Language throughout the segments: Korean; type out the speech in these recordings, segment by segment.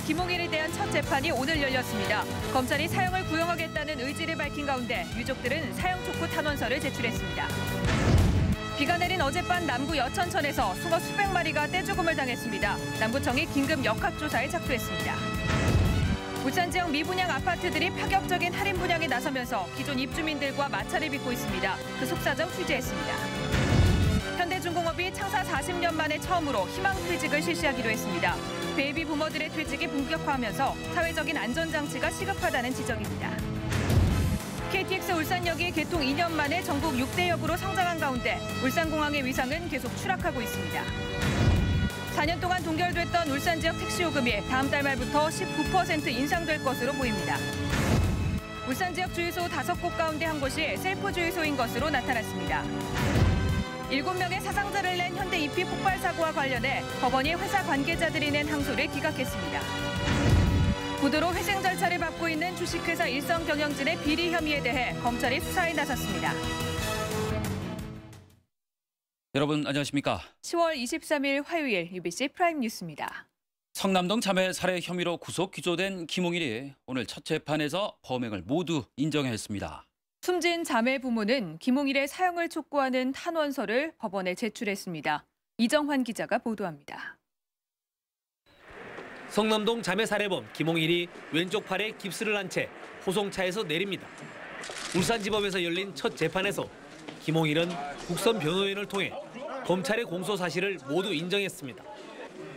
김홍일에 대한 첫 재판이 오늘 열렸습니다. 검찰이 사형을 구형하겠다는 의지를 밝힌 가운데 유족들은 사형 촉구 탄원서를 제출했습니다. 비가 내린 어젯밤 남구 여천천에서 숭어 수백 마리가 떼죽음을 당했습니다. 남구청이 긴급 역학조사에 착수했습니다. 울산 지역 미분양 아파트들이 파격적인 할인 분양에 나서면서 기존 입주민들과 마찰을 빚고 있습니다. 그 속사정 취재했습니다. 현대중공업이 창사 40년 만에 처음으로 희망퇴직을 실시하기로 했습니다. 베이비 부머들의 퇴직이 본격화하면서 사회적인 안전장치가 시급하다는 지적입니다. KTX 울산역이 개통 2년 만에 전국 6대역으로 성장한 가운데 울산공항의 위상은 계속 추락하고 있습니다. 4년 동안 동결됐던 울산 지역 택시 요금이 다음 달 말부터 19% 인상될 것으로 보입니다. 울산 지역 주유소 5곳 가운데 한 곳이 셀프 주유소인 것으로 나타났습니다. 7명의 사상자를 낸 현대 EP 폭발 사고와 관련해 법원이 회사 관계자들이 낸 항소를 기각했습니다. 부도로 회생 절차를 밟고 있는 주식회사 일성경영진의 비리 혐의에 대해 검찰이 수사에 나섰습니다. 여러분 안녕하십니까? 10월 23일 화요일 UBC 프라임 뉴스입니다. 성남동 자매 살해 혐의로 구속 기소된 김홍일이 오늘 첫 재판에서 범행을 모두 인정했습니다. 숨진 자매 부모는 김홍일의 사형을 촉구하는 탄원서를 법원에 제출했습니다. 이정환 기자가 보도합니다. 성남동 자매 살해범 김홍일이 왼쪽 팔에 깁스를 한 채 호송차에서 내립니다. 울산지법에서 열린 첫 재판에서 김홍일은 국선 변호인을 통해 검찰의 공소 사실을 모두 인정했습니다.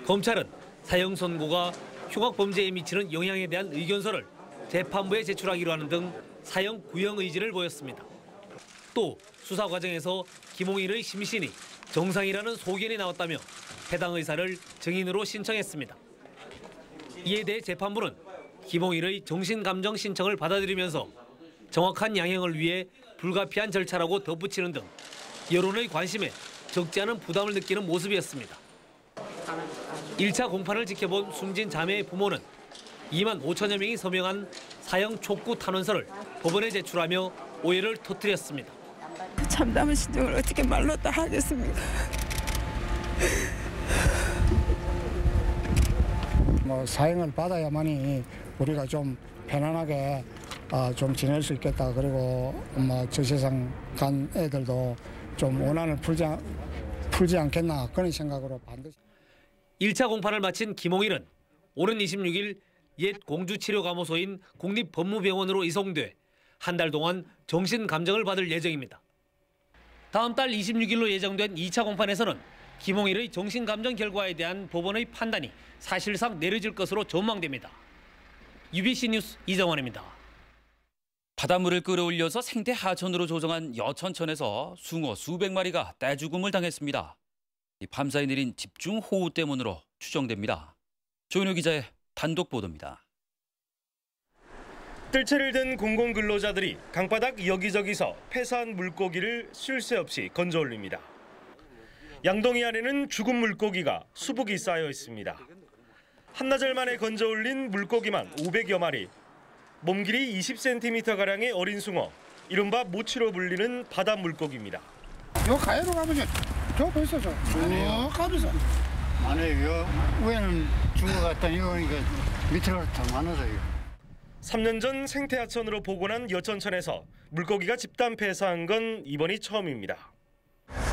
검찰은 사형 선고가 흉악범죄에 미치는 영향에 대한 의견서를 재판부에 제출하기로 하는 등 사형 구형 의지를 보였습니다. 또 수사 과정에서 김홍일의 심신이 정상이라는 소견이 나왔다며 해당 의사를 증인으로 신청했습니다. 이에 대해 재판부는 김홍일의 정신감정 신청을 받아들이면서 정확한 양형을 위해 불가피한 절차라고 덧붙이는 등 여론의 관심에 적지 않은 부담을 느끼는 모습이었습니다. 1차 공판을 지켜본 숨진 자매의 부모는 2만 5천여 명이 서명한 사형 촉구 탄원서를 법원에 제출하며 오해를 터뜨렸습니다. 참담한 심정을 어떻게 말로 다 하겠습니까? 사형을 받아야만이 우리가 좀 편안하게 좀 지낼 수 있겠다. 그리고 저 세상 간 애들도 좀 원한을 풀지 않겠나 그런 생각으로 반드시. 1차 공판을 마친 김홍일은 오는 26일 옛 공주치료감호소인 국립법무병원으로 이송돼 한 달 동안 정신감정을 받을 예정입니다. 다음 달 26일로 예정된 2차 공판에서는 김홍일의 정신감정 결과에 대한 법원의 판단이 사실상 내려질 것으로 전망됩니다. UBC 뉴스 이정환입니다. 바닷물을 끌어올려서 생태 하천으로 조성한 여천천에서 숭어 수백 마리가 떼죽음을 당했습니다. 밤사이 내린 집중호우 때문으로 추정됩니다. 조인호 기자의 단독 보도입니다. 뜰채를 든 공공근로자들이 강바닥 여기저기서 폐사한 물고기를 쉴 새 없이 건져 올립니다. 양동이 안에는 죽은 물고기가 수북이 쌓여 있습니다. 한나절 만에 건져 올린 물고기만 500여 마리. 몸길이 20cm가량의 어린 숭어, 이른바 모치로 불리는 바다 물고기입니다. 요 가해로 가보죠. 저 벌써 쭉 가면서. 많아요. 위에는 중국 같다 이거 밑으로 더 많아서요. 3년 전 생태하천으로 복원한 여천천에서 물고기가 집단 폐사한 건 이번이 처음입니다.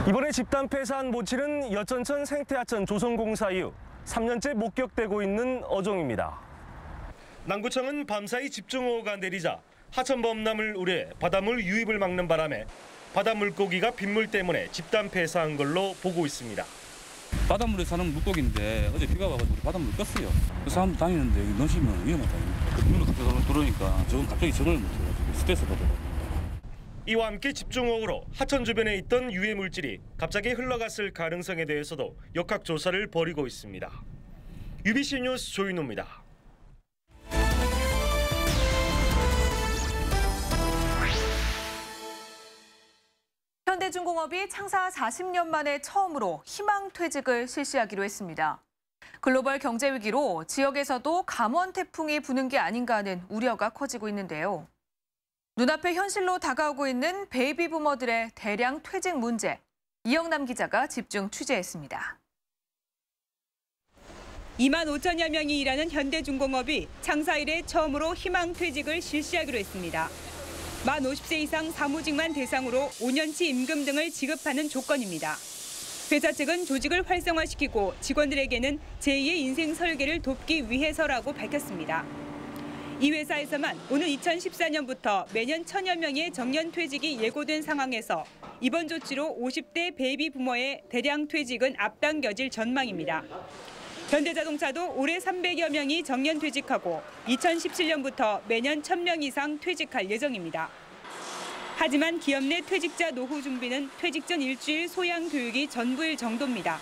이번에 집단 폐사한 모치는 여천천 생태하천 조성공사 이후 3년째 목격되고 있는 어종입니다. 남구청은 밤사이 집중호우가 내리자 하천 범람을 우려해 바닷물 유입을 막는 바람에 바닷물고기가 빗물 때문에 집단 폐사한 걸로 보고 있습니다. 바닷물에 사는 물고기인데 어제 비가 와가지고 바닷물 껐어요. 그 사람들 다니는데 여기 넣으시면 위험하다. 물로 갑자기 들어오니까 저건 갑자기 적응을 못해가지고 스트레스 받아가지고. 이와 함께 집중호우로 하천 주변에 있던 유해 물질이 갑자기 흘러갔을 가능성에 대해서도 역학조사를 벌이고 있습니다. UBC 뉴스 조인호입니다. 현대중공업이 창사 40년 만에 처음으로 희망퇴직을 실시하기로 했습니다. 글로벌 경제 위기로 지역에서도 감원 태풍이 부는 게 아닌가 하는 우려가 커지고 있는데요. 눈앞에 현실로 다가오고 있는 베이비 부머들의 대량 퇴직 문제, 이영남 기자가 집중 취재했습니다. 2만 5천여 명이 일하는 현대중공업이 창사 이래 처음으로 희망퇴직을 실시하기로 했습니다. 만 50세 이상 사무직만 대상으로 5년치 임금 등을 지급하는 조건입니다. 회사 측은 조직을 활성화시키고 직원들에게는 제2의 인생 설계를 돕기 위해서라고 밝혔습니다. 이 회사에서만 오는 2014년부터 매년 1,000여 명의 정년퇴직이 예고된 상황에서 이번 조치로 50대 베이비 부머의 대량 퇴직은 앞당겨질 전망입니다. 현대자동차도 올해 300여 명이 정년퇴직하고 2017년부터 매년 1,000명 이상 퇴직할 예정입니다. 하지만 기업 내 퇴직자 노후 준비는 퇴직 전 일주일 소양 교육이 전부일 정도입니다.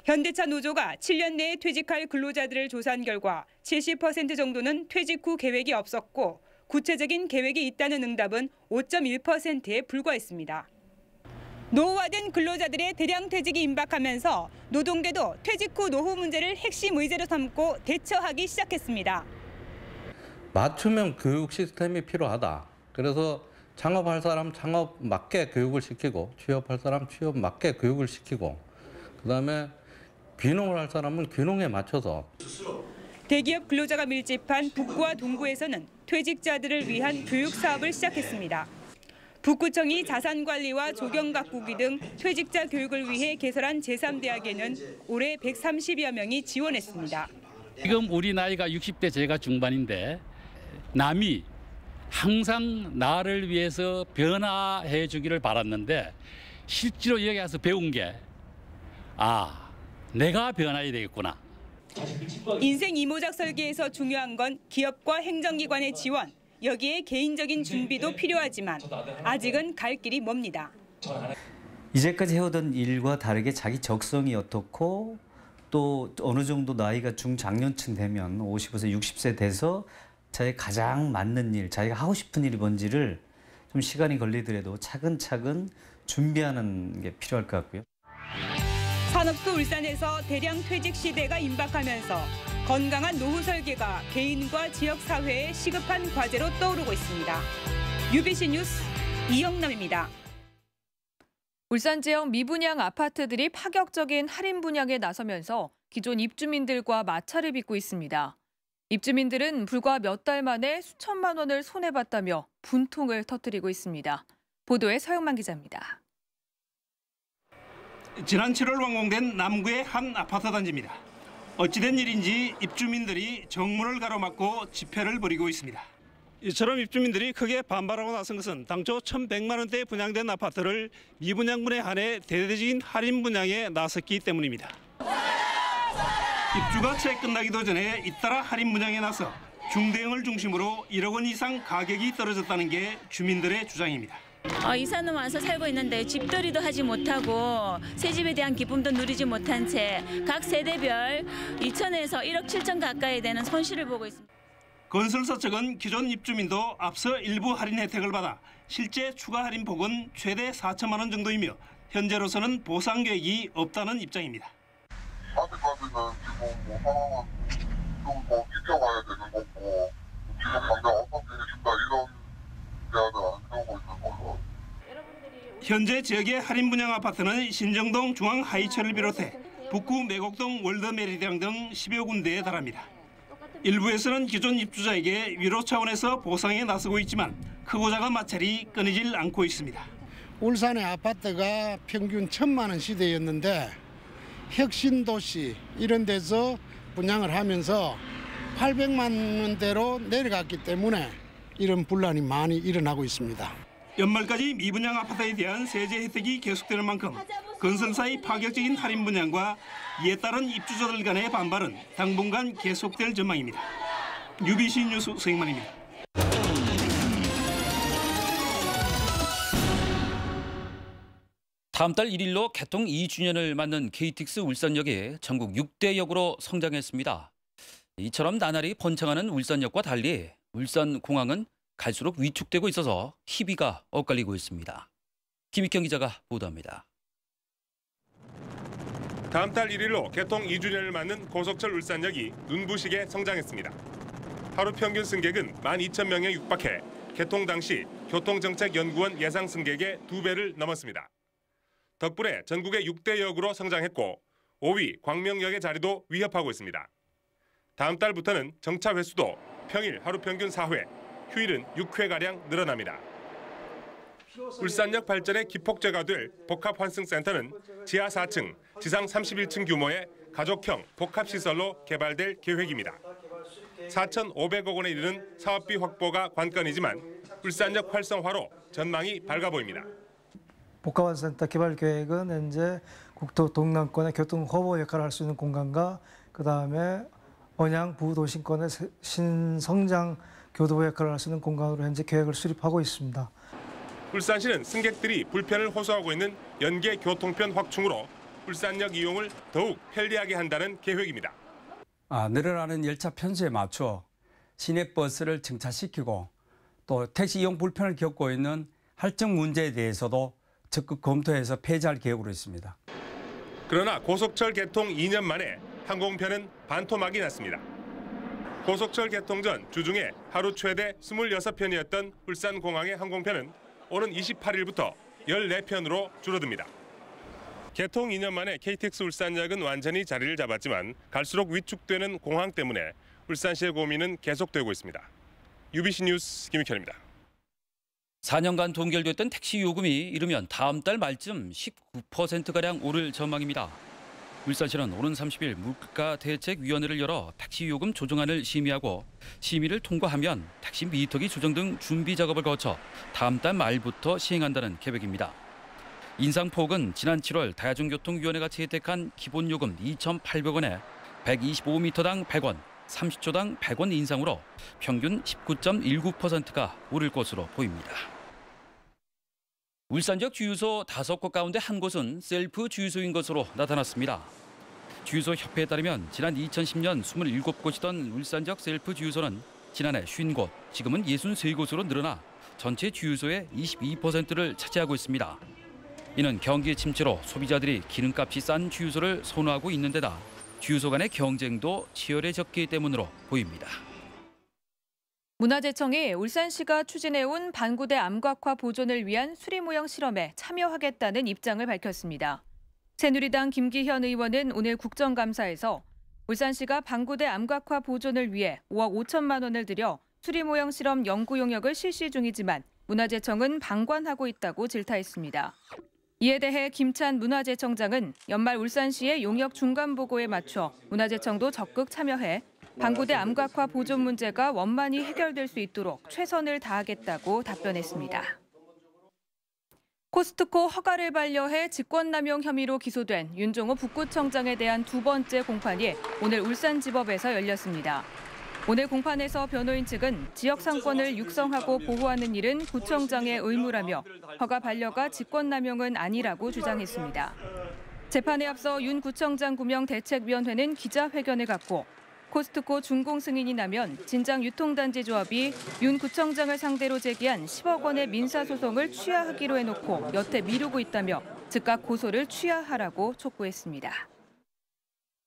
현대차 노조가 7년 내에 퇴직할 근로자들을 조사한 결과 70% 정도는 퇴직 후 계획이 없었고 구체적인 계획이 있다는 응답은 5.1%에 불과했습니다. 노후화된 근로자들의 대량 퇴직이 임박하면서 노동계도 퇴직 후 노후 문제를 핵심 의제로 삼고 대처하기 시작했습니다. 맞춤형 교육 시스템이 필요하다. 그래서 창업할 사람 창업 맞게 교육을 시키고 취업할 사람 취업 맞게 교육을 시키고 그다음에 귀농을 할 사람은 귀농에 맞춰서. 대기업 근로자가 밀집한 북구와 동구에서는 퇴직자들을 위한 교육 사업을 시작했습니다. 북구청이 자산관리와 조경가꾸기 등 퇴직자 교육을 위해 개설한 제3대학에는 올해 130여 명이 지원했습니다. 지금 우리 나이가 60대 제가 중반인데 남이 항상 나를 위해서 변화해 주기를 바랐는데 실제로 여기 와서 배운 게 내가 변화해야 되겠구나. 인생 이모작 설계에서 중요한 건 기업과 행정기관의 지원, 여기에 개인적인 준비도 필요하지만 아직은 갈 길이 멉니다. 이제까지 해오던 일과 다르게 자기 적성이 어떻고 또 어느 정도 나이가 중장년층 되면 50에서 60세 돼서 자기 가장 맞는 일, 자기가 하고 싶은 일이 뭔지를 좀 시간이 걸리더라도 차근차근 준비하는 게 필요할 것 같고요. 산업도 울산에서 대량 퇴직 시대가 임박하면서 건강한 노후 설계가 개인과 지역사회에 시급한 과제로 떠오르고 있습니다. UBC 뉴스 이영남입니다. 울산 지역 미분양 아파트들이 파격적인 할인 분양에 나서면서 기존 입주민들과 마찰을 빚고 있습니다. 입주민들은 불과 몇 달 만에 수천만 원을 손해봤다며 분통을 터뜨리고 있습니다. 보도에 서영만 기자입니다. 지난 7월 완공된 남구의 한 아파트 단지입니다. 어찌된 일인지 입주민들이 정문을 가로막고 집회를 벌이고 있습니다. 이처럼 입주민들이 크게 반발하고 나선 것은 당초 1,100만 원대에 분양된 아파트를 미분양분에 한해 대대적인 할인 분양에 나섰기 때문입니다. 입주가 채 끝나기도 전에 잇따라 할인 분양에 나서 중대형을 중심으로 1억 원 이상 가격이 떨어졌다는 게 주민들의 주장입니다. 이사는 와서 살고 있는데 집들이도 하지 못하고 새 집에 대한 기쁨도 누리지 못한 채 각 세대별 2천에서 1억 7천 가까이 되는 손실을 보고 있습니다. 건설사 측은 기존 입주민도 앞서 일부 할인 혜택을 받아 실제 추가 할인 폭은 최대 4천만 원 정도이며 현재로서는 보상 계획이 없다는 입장입니다. 아직까지는 지금 상황은 좀 더 지켜봐야 되는 거고 지금 당장 어떻게 해준다 이런 대안을 안 세우고 있는 걸로. 현재 지역의 할인 분양 아파트는 신정동 중앙 하이철을 비롯해 북구 매곡동 월드메리디앙 등 10여 군데에 달합니다. 일부에서는 기존 입주자에게 위로 차원에서 보상에 나서고 있지만 크고 작은 마찰이 끊이질 않고 있습니다. 울산의 아파트가 평균 1,000만 원 시대였는데 혁신도시 이런 데서 분양을 하면서 800만 원대로 내려갔기 때문에 이런 분란이 많이 일어나고 있습니다. 연말까지 미분양 아파트에 대한 세제 혜택이 계속되는 만큼 건설사의 파격적인 할인 분양과 이에 따른 입주자들 간의 반발은 당분간 계속될 전망입니다. UBC 뉴스 서영만입니다. 다음 달 1일로 개통 2주년을 맞는 KTX 울산역이 전국 6대 역으로 성장했습니다. 이처럼 나날이 번창하는 울산역과 달리 울산공항은 갈수록 위축되고 있어서 희비가 엇갈리고 있습니다. 김익경 기자가 보도합니다. 다음 달 1일로 개통 2주년을 맞는 고속철 울산역이 눈부시게 성장했습니다. 하루 평균 승객은 12,000명에 육박해 개통 당시 교통정책연구원 예상 승객의 2배를 넘었습니다. 덕분에 전국의 6대 역으로 성장했고 5위 광명역의 자리도 위협하고 있습니다. 다음 달부터는 정차 횟수도 평일 하루 평균 4회, 휴일은 6회가량 늘어납니다. 울산역 발전의 기폭제가 될 복합환승센터는 지하 4층, 지상 31층 규모의 가족형 복합시설로 개발될 계획입니다. 4,500억 원에 이르는 사업비 확보가 관건이지만 울산역 활성화로 전망이 밝아 보입니다. 복합환센터 개발 계획은 현재 국토 동남권의 교통 허브 역할을 할 수 있는 공간과 그다음에 언양 부도심권의 신성장 교도보 역할을 할 수 있는 공간으로 현재 계획을 수립하고 있습니다. 울산시는 승객들이 불편을 호소하고 있는 연계 교통편 확충으로 울산역 이용을 더욱 편리하게 한다는 계획입니다. 늘어나는 열차 편수에 맞춰 시내버스를 정차시키고 또 택시 이용 불편을 겪고 있는 할증 문제에 대해서도 적극 검토해서 폐지할 계획으로 있습니다. 그러나 고속철 개통 2년 만에 항공편은 반토막이 났습니다. 고속철 개통 전 주중에 하루 최대 26편이었던 울산공항의 항공편은 오는 28일부터 14편으로 줄어듭니다. 개통 2년 만에 KTX 울산역은 완전히 자리를 잡았지만 갈수록 위축되는 공항 때문에 울산시의 고민은 계속되고 있습니다. UBC 뉴스 김익현입니다. 4년간 동결됐던 택시 요금이 이르면 다음 달 말쯤 19%가량 오를 전망입니다. 울산시는 오는 30일 물가대책위원회를 열어 택시 요금 조정안을 심의하고 심의를 통과하면 택시 미터기 조정 등 준비 작업을 거쳐 다음 달 말부터 시행한다는 계획입니다. 인상폭은 지난 7월 대중교통위원회가 채택한 기본요금 2,800원에 125m당 100원, 30초당 100원 인상으로 평균 19.19%가 오를 것으로 보입니다. 울산역 주유소 5곳 가운데 한 곳은 셀프 주유소인 것으로 나타났습니다. 주유소 협회에 따르면 지난 2010년 27곳이던 울산역 셀프 주유소는 지난해 50곳, 지금은 63곳으로 늘어나 전체 주유소의 22%를 차지하고 있습니다. 이는 경기 침체로 소비자들이 기름값이 싼 주유소를 선호하고 있는 데다 주유소 간의 경쟁도 치열해졌기 때문으로 보입니다. 문화재청이 울산시가 추진해온 반구대 암각화 보존을 위한 수리모형 실험에 참여하겠다는 입장을 밝혔습니다. 새누리당 김기현 의원은 오늘 국정감사에서 울산시가 반구대 암각화 보존을 위해 5억 5천만 원을 들여 수리모형 실험 연구 용역을 실시 중이지만 문화재청은 방관하고 있다고 질타했습니다. 이에 대해 김찬 문화재청장은 연말 울산시의 용역 중간 보고에 맞춰 문화재청도 적극 참여해 반구대 암각화 보존 문제가 원만히 해결될 수 있도록 최선을 다하겠다고 답변했습니다. 코스트코 허가를 반려해 직권남용 혐의로 기소된 윤종호 북구청장에 대한 두 번째 공판이 오늘 울산지법에서 열렸습니다. 오늘 공판에서 변호인 측은 지역 상권을 육성하고 보호하는 일은 구청장의 의무라며 허가 반려가 직권남용은 아니라고 주장했습니다. 재판에 앞서 윤 구청장 구명 대책위원회는 기자회견을 갖고 코스트코 준공 승인이 나면 진장 유통단지 조합이 윤 구청장을 상대로 제기한 10억 원의 민사소송을 취하하기로 해놓고 여태 미루고 있다며 즉각 고소를 취하하라고 촉구했습니다.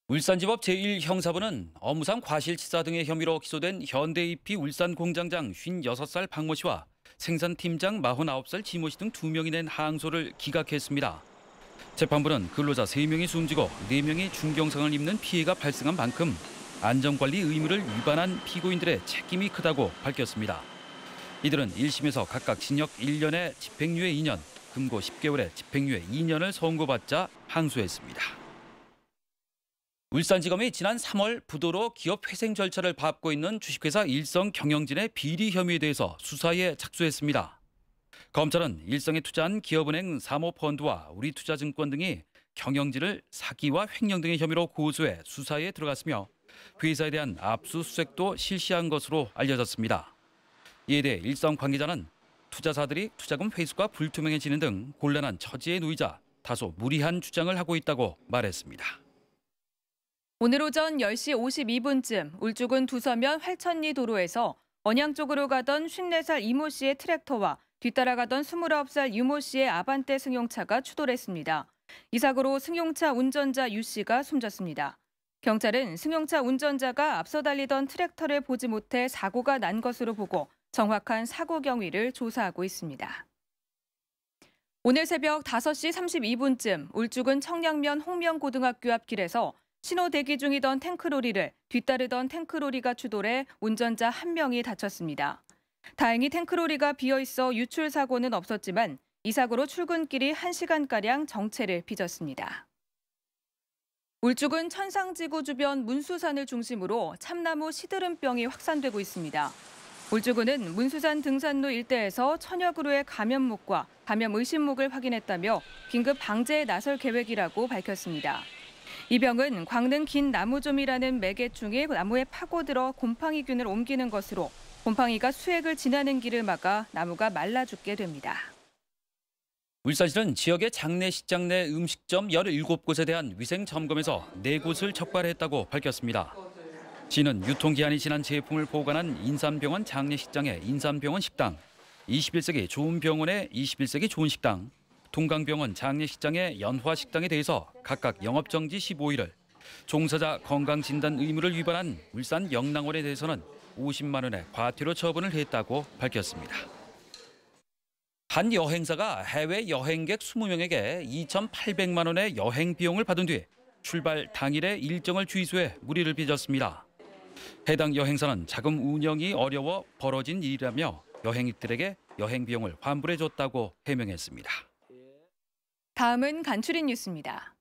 울산지법 제1형사부는 업무상 과실치사 등의 혐의로 기소된 현대이피 울산공장장 56살 박모 씨와 생산팀장 49살 지모 씨 등 2명이 낸 항소를 기각했습니다. 재판부는 근로자 3명이 숨지고 4명이 중경상을 입는 피해가 발생한 만큼 안전관리 의무를 위반한 피고인들의 책임이 크다고 밝혔습니다. 이들은 1심에서 각각 징역 1년에 집행유예 2년, 금고 10개월에 집행유예 2년을 선고받자 항소했습니다. 울산지검이 지난 3월 부도로 기업 회생 절차를 밟고 있는 주식회사 일성 경영진의 비리 혐의에 대해서 수사에 착수했습니다. 검찰은 일성에 투자한 기업은행 사모펀드와 우리투자증권 등이 경영진을 사기와 횡령 등의 혐의로 고소해 수사에 들어갔으며 회사에 대한 압수수색도 실시한 것으로 알려졌습니다. 이에 대해 일성 관계자는 투자사들이 투자금 회수가 불투명해지는 등 곤란한 처지에 놓이자 다소 무리한 주장을 하고 있다고 말했습니다. 오늘 오전 10시 52분쯤 울주군 두서면 활천리 도로에서 언양 쪽으로 가던 54살 이모 씨의 트랙터와 뒤따라가던 29살 유모 씨의 아반떼 승용차가 추돌했습니다. 이 사고로 승용차 운전자 유 씨가 숨졌습니다. 경찰은 승용차 운전자가 앞서 달리던 트랙터를 보지 못해 사고가 난 것으로 보고 정확한 사고 경위를 조사하고 있습니다. 오늘 새벽 5시 32분쯤 울주군 청량면 홍명고등학교 앞 길에서 신호 대기 중이던 탱크로리를 뒤따르던 탱크로리가 추돌해 운전자 1명이 다쳤습니다. 다행히 탱크로리가 비어있어 유출 사고는 없었지만 이 사고로 출근길이 1시간가량 정체를 빚었습니다. 울주군 천상지구 주변 문수산을 중심으로 참나무 시드름병이 확산되고 있습니다. 울주군은 문수산 등산로 일대에서 천여 그루의 감염목과 감염 의심목을 확인했다며 긴급 방제에 나설 계획이라고 밝혔습니다. 이 병은 광능 긴 나무좀이라는 매개충이 나무에 파고들어 곰팡이균을 옮기는 것으로 곰팡이가 수액을 지나는 길을 막아 나무가 말라 죽게 됩니다. 울산시는 지역의 장례식장 내 음식점 17곳에 대한 위생 점검에서 4곳을 적발했다고 밝혔습니다. 시는 유통기한이 지난 제품을 보관한 인삼병원 장례식장의 인삼병원 식당, 21세기 좋은 병원의 21세기 좋은 식당, 동강병원 장례식장의 연화식당에 대해서 각각 영업정지 15일을, 종사자 건강진단 의무를 위반한 울산 영랑원에 대해서는 50만 원의 과태료 처분을 했다고 밝혔습니다. 한 여행사가 해외 여행객 20명에게 2,800만 원의 여행 비용을 받은 뒤 출발 당일에 일정을 취소해 무리를 빚었습니다. 해당 여행사는 자금 운영이 어려워 벌어진 일이라며 여행객들에게 여행 비용을 환불해줬다고 해명했습니다. 다음은 간추린 뉴스입니다.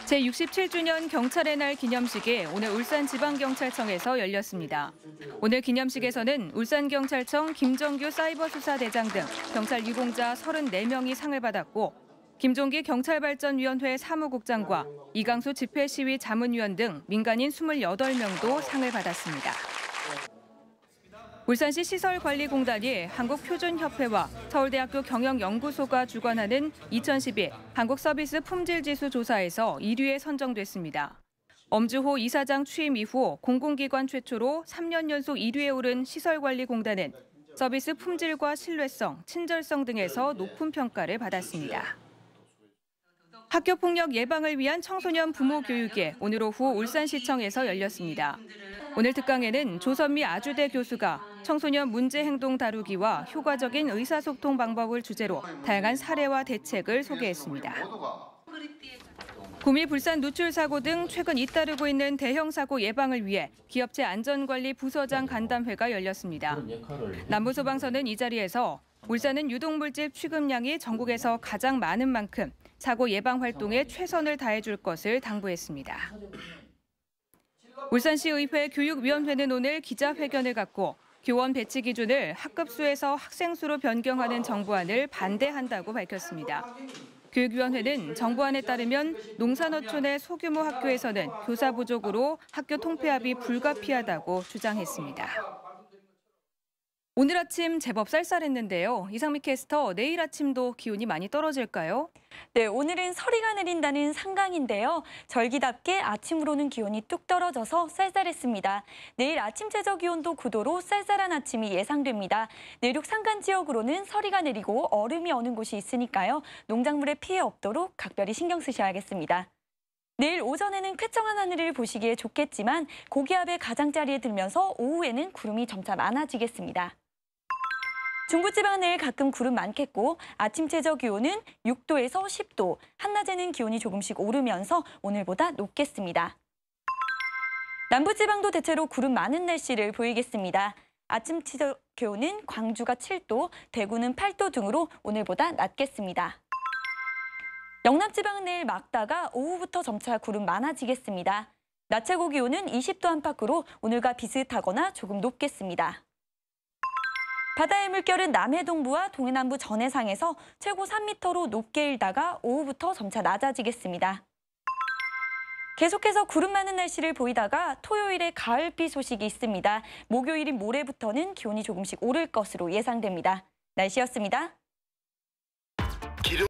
제67주년 경찰의 날 기념식이 오늘 울산지방경찰청에서 열렸습니다. 오늘 기념식에서는 울산경찰청 김정규 사이버수사대장 등 경찰 유공자 34명이 상을 받았고 김종기 경찰발전위원회 사무국장과 이강수 집회시위 자문위원 등 민간인 28명도 상을 받았습니다. 울산시 시설관리공단이 한국표준협회와 서울대학교 경영연구소가 주관하는 2012 한국서비스 품질지수 조사에서 1위에 선정됐습니다. 엄주호 이사장 취임 이후 공공기관 최초로 3년 연속 1위에 오른 시설관리공단은 서비스 품질과 신뢰성, 친절성 등에서 높은 평가를 받았습니다. 학교폭력 예방을 위한 청소년 부모 교육이 오늘 오후 울산시청에서 열렸습니다. 오늘 특강에는 조선미 아주대 교수가 청소년 문제 행동 다루기와 효과적인 의사소통 방법을 주제로 다양한 사례와 대책을 소개했습니다. 구미 불산 누출 사고 등 최근 잇따르고 있는 대형 사고 예방을 위해 기업체 안전관리 부서장 간담회가 열렸습니다. 남부소방서는 이 자리에서 울산은 유독물질 취급량이 전국에서 가장 많은 만큼 사고 예방 활동에 최선을 다해줄 것을 당부했습니다. 울산시의회 교육위원회는 오늘 기자회견을 갖고 교원 배치 기준을 학급수에서 학생수로 변경하는 정부안을 반대한다고 밝혔습니다. 교육위원회는 정부안에 따르면 농산어촌의 소규모 학교에서는 교사 부족으로 학교 통폐합이 불가피하다고 주장했습니다. 오늘 아침 제법 쌀쌀했는데요. 이상미 캐스터, 내일 아침도 기온이 많이 떨어질까요? 네, 오늘은 서리가 내린다는 상강인데요. 절기답게 아침으로는 기온이 뚝 떨어져서 쌀쌀했습니다. 내일 아침 최저 기온도 9도로 쌀쌀한 아침이 예상됩니다. 내륙 산간 지역으로는 서리가 내리고 얼음이 어는 곳이 있으니까요. 농작물에 피해 없도록 각별히 신경 쓰셔야겠습니다. 내일 오전에는 쾌청한 하늘을 보시기에 좋겠지만 고기압의 가장자리에 들면서 오후에는 구름이 점차 많아지겠습니다. 중부지방 내일 가끔 구름 많겠고 아침 최저 기온은 6도에서 10도, 한낮에는 기온이 조금씩 오르면서 오늘보다 높겠습니다. 남부지방도 대체로 구름 많은 날씨를 보이겠습니다. 아침 최저 기온은 광주가 7도, 대구는 8도 등으로 오늘보다 낮겠습니다. 영남지방은 내일 맑다가 오후부터 점차 구름 많아지겠습니다. 낮 최고 기온은 20도 안팎으로 오늘과 비슷하거나 조금 높겠습니다. 바다의 물결은 남해 동부와 동해남부 전해상에서 최고 3m로 높게 일다가 오후부터 점차 낮아지겠습니다. 계속해서 구름 많은 날씨를 보이다가 토요일에 가을비 소식이 있습니다. 목요일인 모레부터는 기온이 조금씩 오를 것으로 예상됩니다. 날씨였습니다.